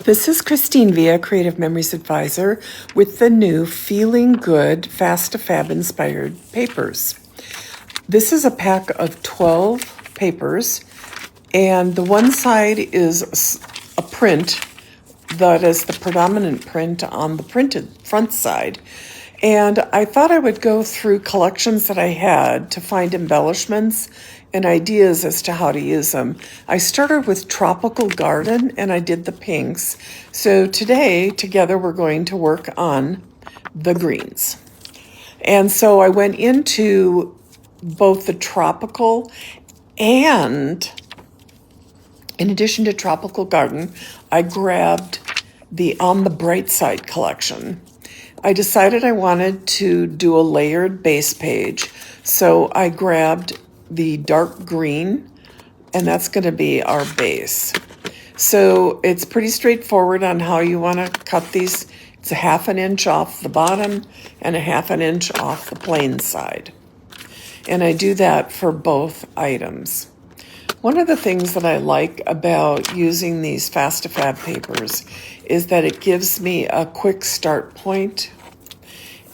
This is Christine Via, Creative Memories Advisor, with the new Feeling Good Fast2Fab inspired papers. This is a pack of 12 papers, and the one side is a print that is the predominant print on the printed front side. And I thought I would go through collections that I had to find embellishments and ideas as to how to use them. I started with Tropical Garden and I did the pinks. So today, together, we're going to work on the greens. And so I went into both the tropical and, in addition to Tropical Garden, I grabbed the On the Bright Side collection. I decided I wanted to do a layered base page, so I grabbed the dark green, and that's going to be our base. So it's pretty straightforward on how you want to cut these. It's a 1/2 inch off the bottom and a 1/2 inch off the plain side. And I do that for both items. One of the things that I like about using these Fast2Fab papers is that it gives me a quick start point,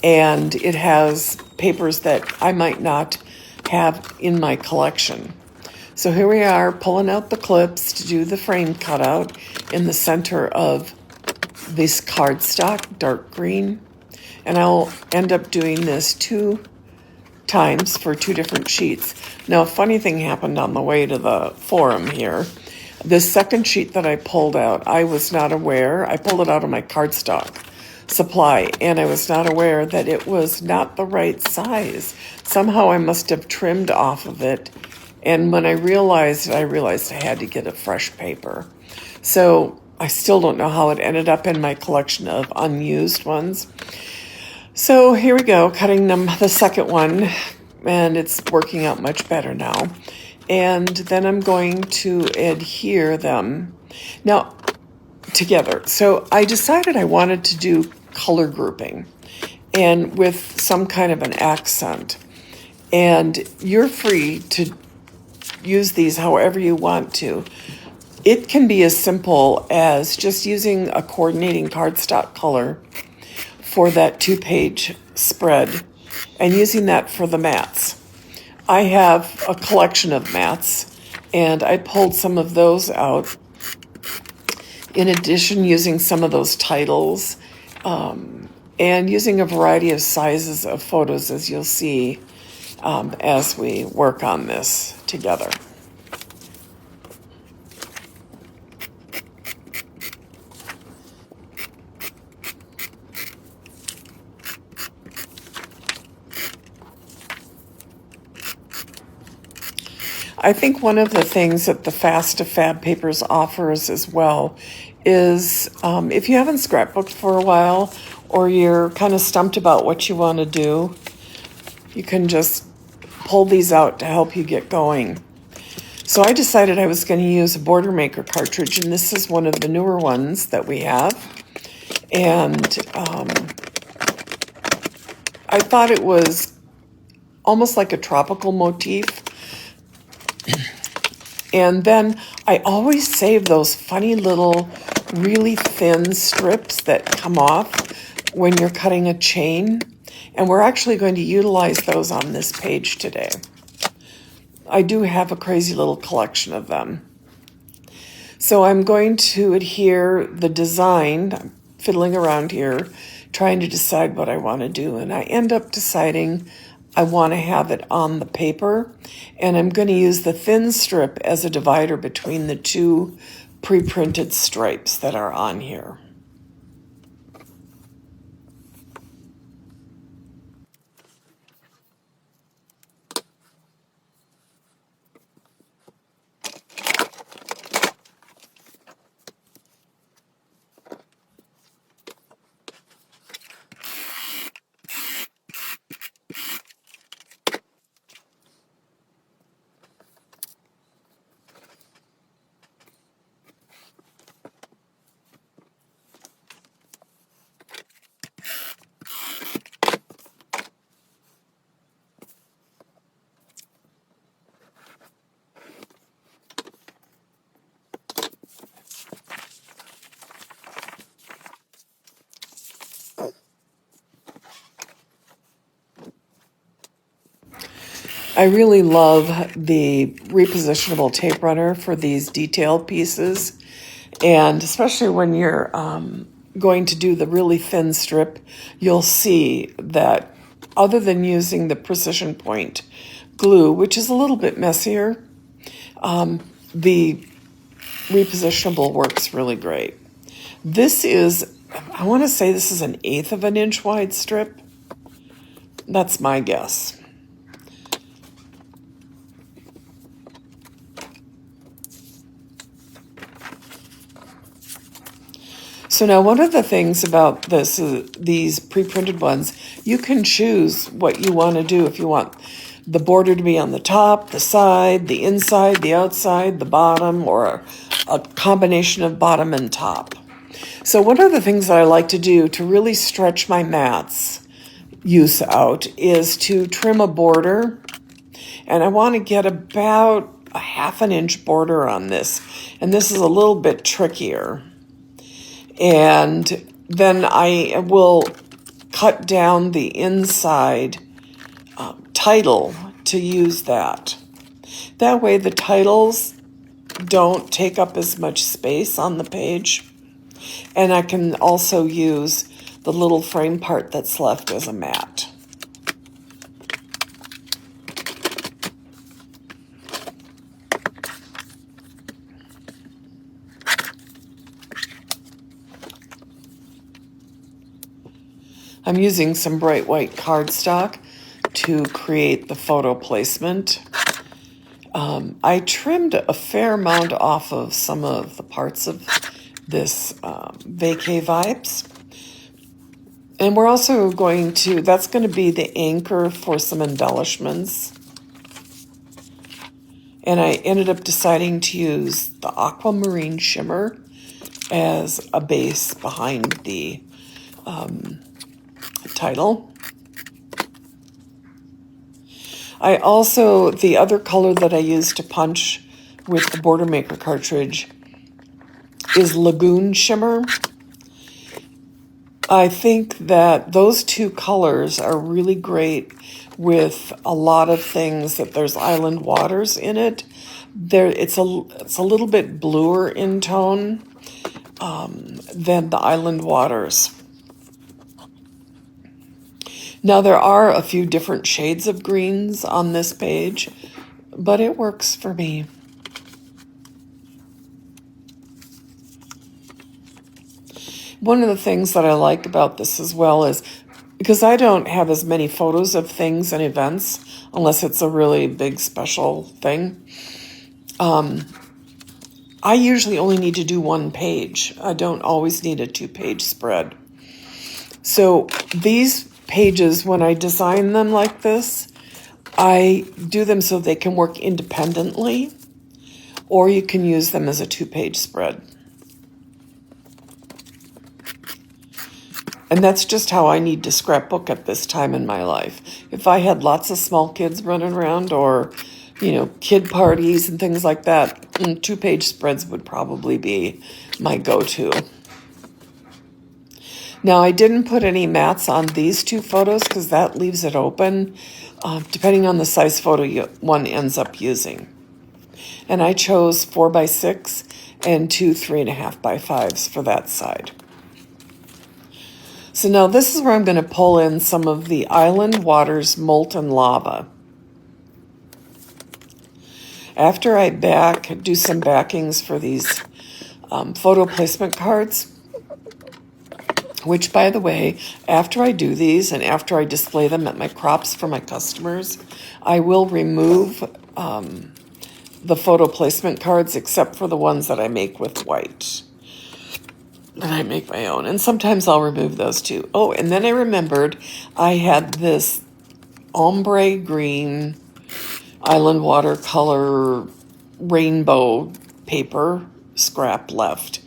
and it has papers that I might not have in my collection. So here we are pulling out the clips to do the frame cutout in the center of this cardstock, dark green, and I'll end up doing this 2 times for 2 different sheets. Now, a funny thing happened on the way to the forum here. The second sheet that I pulled out, I was not aware. I pulled it out of my cardstock supply, and I was not aware that it was not the right size. Somehow I must have trimmed off of it, and when I realized I had to get a fresh paper. So I still don't know how it ended up in my collection of unused ones. So here we go, cutting them the second one, and it's working out much better now. And then I'm going to adhere them now together. So I decided I wanted to do color grouping and with some kind of an accent. And you're free to use these however you want to. It can be as simple as just using a coordinating cardstock color for that 2-page spread and using that for the mats. I have a collection of mats, and I pulled some of those out. In addition, using some of those titles and using a variety of sizes of photos, as you'll see as we work on this together. I think one of the things that the Fast2Fab papers offers as well is if you haven't scrapbooked for a while or you're kind of stumped about what you want to do, you can just pull these out to help you get going. So I decided I was going to use a Border Maker cartridge, and this is one of the newer ones that we have. And I thought it was almost like a tropical motif. And then I always save those funny little, really thin strips that come off when you're cutting a chain. And we're actually going to utilize those on this page today. I do have a crazy little collection of them. So I'm going to adhere the design. I'm fiddling around here, trying to decide what I want to do. And I end up deciding I want to have it on the paper, and I'm going to use the thin strip as a divider between the 2 pre-printed stripes that are on here. I really love the repositionable tape runner for these detail pieces, and especially when you're going to do the really thin strip, you'll see that other than using the precision point glue, which is a little bit messier, the repositionable works really great. This is, I want to say this is an 1/8 of an inch wide strip. That's my guess. So now one of the things about this is these pre-printed ones, you can choose what you want to do. If you want the border to be on the top, the side, the inside, the outside, the bottom, or a combination of bottom and top. So one of the things that I like to do to really stretch my mats use out is to trim a border. And I want to get about a 1/2 inch border on this. And this is a little bit trickier. And then I will cut down the inside title to use that. That way the titles don't take up as much space on the page. And I can also use the little frame part that's left as a mat. I'm using some bright white cardstock to create the photo placement. I trimmed a fair amount off of some of the parts of this vacay vibes. And we're also going to, that's going to be the anchor for some embellishments. And I ended up deciding to use the aquamarine shimmer as a base behind the title. I also, the other color that I used to punch with the Border Maker cartridge is Lagoon Shimmer. I think that those two colors are really great with a lot of things that there's island waters in it. It's a little bit bluer in tone than the island waters. Now there are a few different shades of greens on this page, but it works for me. One of the things that I like about this as well is because I don't have as many photos of things and events unless it's a really big special thing. I usually only need to do 1 page. I don't always need a 2-page spread. So these pages, when I design them like this, I do them so they can work independently, or you can use them as a 2-page spread. And that's just how I need to scrapbook at this time in my life. If I had lots of small kids running around or, kid parties and things like that, 2-page spreads would probably be my go-to. Now, I didn't put any mats on these 2 photos because that leaves it open, depending on the size photo one ends up using. And I chose 4x6 and 2 3.5x5s for that side. So now this is where I'm going to pull in some of the Island Waters Molten Lava. After I do some backings for these photo placement cards, which, by the way, after I do these and after I display them at my crops for my customers, I will remove the photo placement cards except for the ones that I make with white. And I make my own. And sometimes I'll remove those too. Oh, and then I remembered I had this ombre green island watercolor rainbow paper scrap left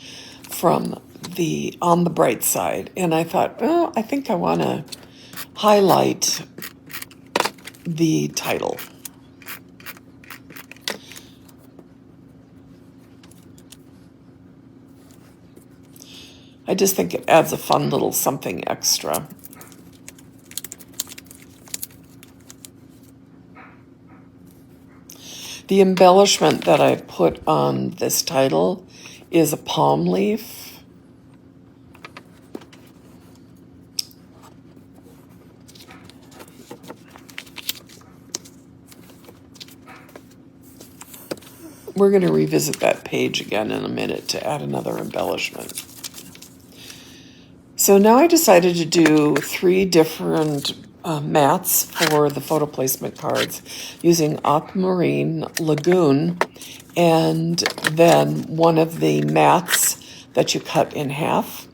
from the On the Bright Side. And I thought, well, I think I want to highlight the title. I just think it adds a fun little something extra. The embellishment that I put on this title is a palm leaf. We're going to revisit that page again in a minute to add another embellishment. So now I decided to do 3 different mats for the photo placement cards using aquamarine, lagoon, and then one of the mats that you cut in half.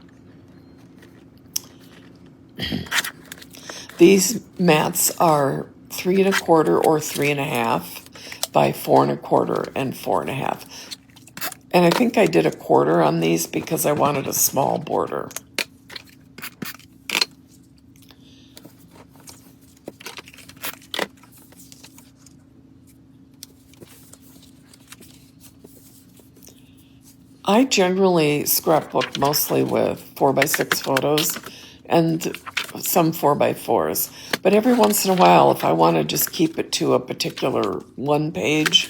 These mats are 3 1/4 or 3 1/2 by 4 1/4 and 4 1/2. And I think I did 1/4 on these because I wanted a small border. I generally scrapbook mostly with 4x6 photos and some 4x4s. But every once in a while, if I want to just keep it to a particular one page,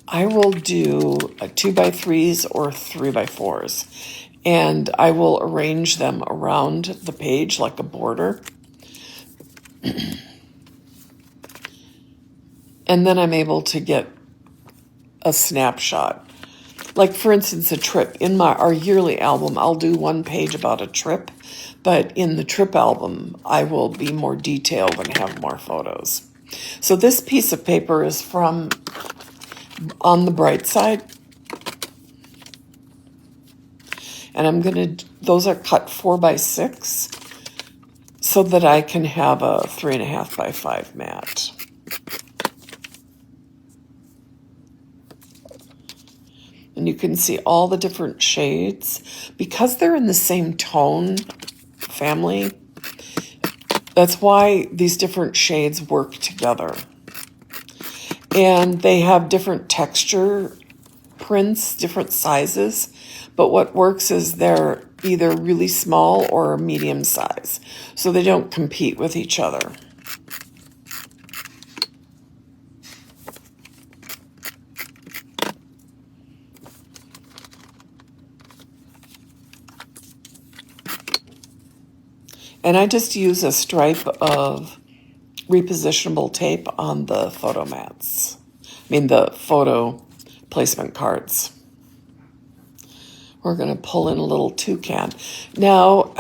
I will do a 2x3s or 3x4s. And I will arrange them around the page like a border. And then I'm able to get a snapshot. Like, for instance, a trip. In our yearly album, I'll do one page about a trip, but in the trip album, I will be more detailed and have more photos. So this piece of paper is from On the Bright Side. And those are cut 4x6 so that I can have a 3 1/2 by 5 mat. And you can see all the different shades. Because they're in the same tone family, that's why these different shades work together. And they have different texture prints, different sizes. But what works is they're either really small or medium size. So they don't compete with each other. And I just use a stripe of repositionable tape on the photo mats. The photo placement cards. We're going to pull in a little toucan. Now,